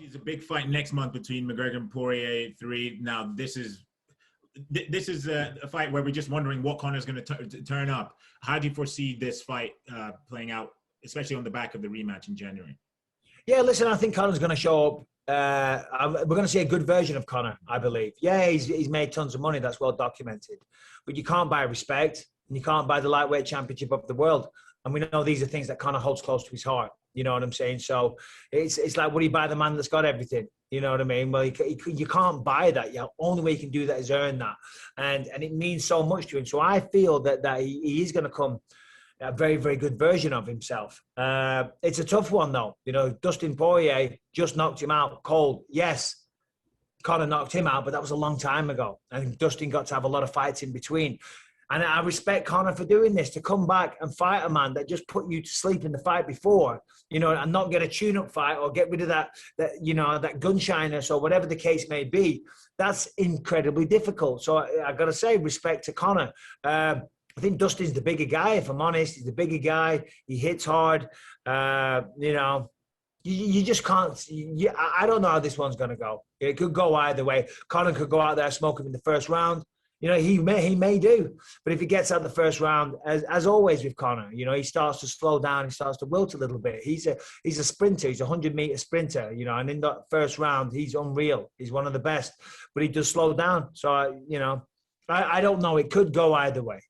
It's a big fight next month between McGregor and Poirier 3. Now, this is a fight where we're just wondering what Conor's going to turn up. How do you foresee this fight playing out, especially on the back of the rematch in January? Yeah, listen, I think Conor's going to show up. We're going to see a good version of Conor, I believe. Yeah, he's made tons of money. That's well documented. But you can't buy respect, and you can't buy the lightweight championship of the world. And we know these are things that Conor holds close to his heart. You know what I'm saying? So it's like, what do you buy the man that's got everything? You know what I mean? Well, you can't buy that. The only way you can do that is earn that. And it means so much to him. So I feel that he is going to come a very, very good version of himself. It's a tough one, though. You know, Dustin Poirier just knocked him out cold. Yes, Conor knocked him out, but that was a long time ago. And Dustin got to have a lot of fights in between. And I respect Conor for doing this, to come back and fight a man that just put you to sleep in the fight before, you know, and not get a tune-up fight or get rid of that you know, that gun shyness or whatever the case may be. That's incredibly difficult. So I got to say, respect to Conor. I think Dustin's the bigger guy, if I'm honest. He's the bigger guy. He hits hard. You know, you just can't. I don't know how this one's going to go. It could go either way. Conor could go out there, smoke him in the first round. You know, he may do. But if he gets out the first round, as always with Conor, you know, he starts to slow down. He starts to wilt a little bit. He's a sprinter. He's a 100-meter sprinter, you know, and in that first round, he's unreal. He's one of the best. But he does slow down. So, you know, I don't know. It could go either way.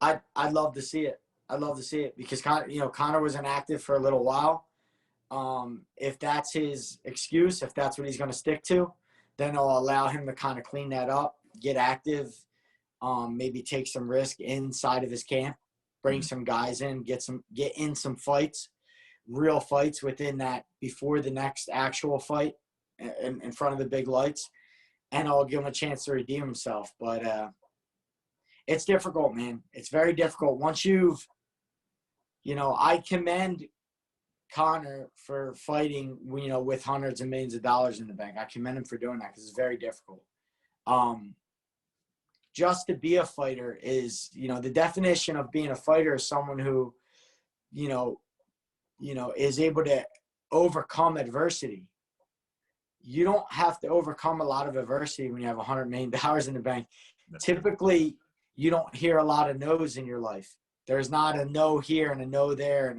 I'd love to see it. I'd love to see it because Conor was inactive for a little while. If that's his excuse, if that's what he's going to stick to, then I'll allow him to kind of clean that up, get active, maybe take some risk inside of his camp, bring some guys in, get in some fights, real fights within that before the next actual fight in front of the big lights, and I'll give him a chance to redeem himself. But it's difficult, man. It's very difficult. Once you've, you know, I commend Conor for fighting, you know, with hundreds of millions of dollars in the bank. I commend him for doing that because it's very difficult. Just to be a fighter is, you know, the definition of being a fighter is someone who, you know, is able to overcome adversity. You don't have to overcome a lot of adversity when you have $100 million in the bank. Typically, you don't hear a lot of no's in your life. There's not a no here and a no there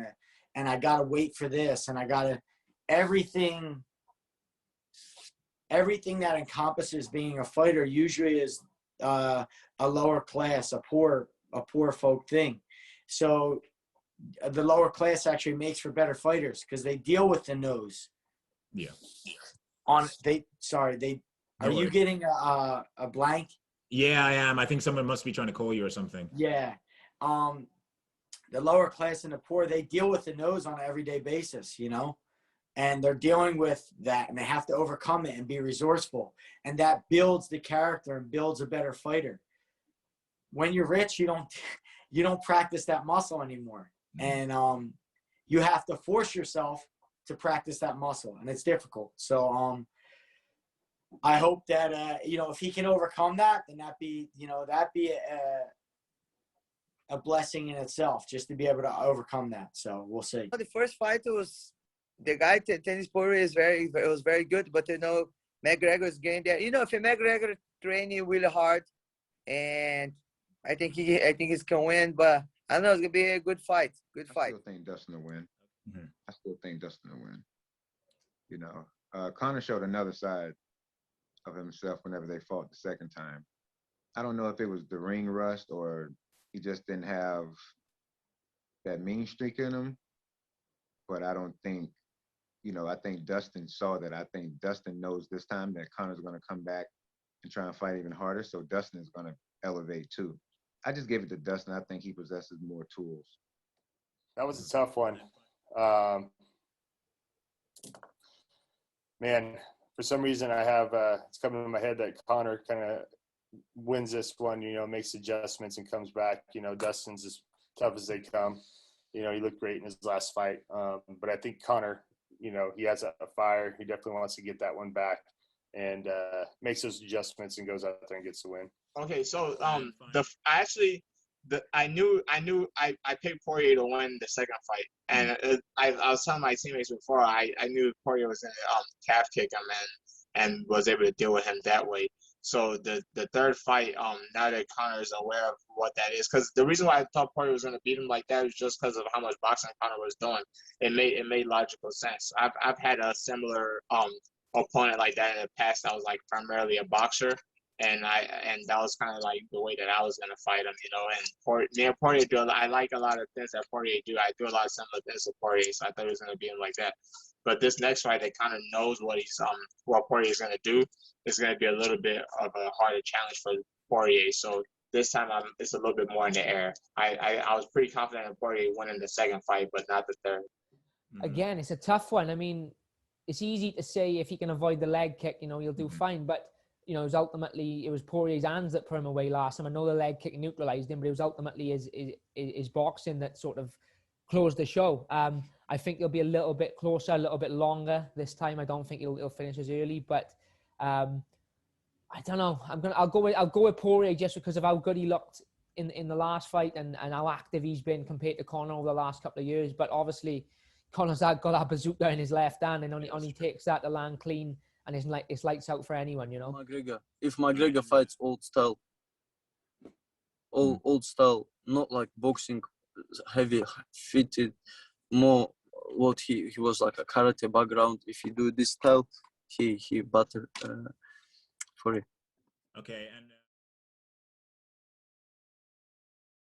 and I got to wait for this and I got to everything that encompasses being a fighter usually is a lower class, a poor folk thing. So the lower class actually makes for better fighters because they deal with the no's. Yeah. Are you getting a blank? Yeah, I am. I think someone must be trying to call you or something. Yeah. The lower class and the poor, they deal with the no's on an everyday basis, you know, and they're dealing with that and they have to overcome it and be resourceful. And that builds the character and builds a better fighter. When you're rich, you don't practice that muscle anymore. And you have to force yourself to practice that muscle, and it's difficult. So I hope that, you know, if he can overcome that, then that'd be a blessing in itself, just to be able to overcome that. So we'll see. The first fight was the guy, Dennis Poirier, was very good, but you know, McGregor is getting there. You know, if McGregor training really hard, and I think he's gonna win, but I don't know, it's gonna be a good fight. Good fight. I still think Dustin will win. I still think Dustin will win. You know, Conor showed another side of himself whenever they fought the second time. I don't know if it was the ring rust or he just didn't have that mean streak in him, but I don't think, you know, I think Dustin saw that. I think Dustin knows this time that Conor's going to come back and try and fight even harder, so Dustin is going to elevate too. I just gave it to Dustin. I think he possesses more tools. That was a tough one. Man, for some reason I have it's coming in my head that Conor kind of wins this one, you know, makes adjustments and comes back. You know, Dustin's as tough as they come. You know, he looked great in his last fight. But I think Conor, you know, he has a fire. He definitely wants to get that one back and makes those adjustments and goes out there and gets the win. Okay, so I picked Poirier to win the second fight, and I was telling my teammates before I knew Poirier was gonna calf kick him and was able to deal with him that way. So the third fight, now that Conor is aware of what that is, because the reason why I thought Poirier was gonna beat him like that was just because of how much boxing Conor was doing. It made logical sense. I've had a similar opponent like that in the past that was like primarily a boxer. And that was kind of like the way that I was gonna fight him, you know. And me and Poirier I like a lot of things that Poirier do. I do a lot of similar things to Poirier, so I thought he was gonna be him like that. But this next fight, that kind of knows what Poirier is gonna do. It's gonna be a little bit of a harder challenge for Poirier. So this time, it's a little bit more in the air. I was pretty confident in Poirier winning the second fight, but not the third. Again, it's a tough one. I mean, it's easy to say if he can avoid the leg kick, you know, he'll do fine, but. You know, it was Poirier's hands that put him away last time. I know the leg kick neutralized him, but it was ultimately his boxing that sort of closed the show. I think he'll be a little bit closer, a little bit longer this time. I don't think he'll finish as early, but I don't know. I'll go with Poirier just because of how good he looked in the last fight and how active he's been compared to Conor over the last couple of years. But obviously, Conor's got that bazooka in his left hand, and only takes that to land clean. And it's lights out for anyone, you know. If McGregor fights old style, old style, not like boxing, heavy fitted, more what he was like a karate background. If he do this style, he better for it. Okay, and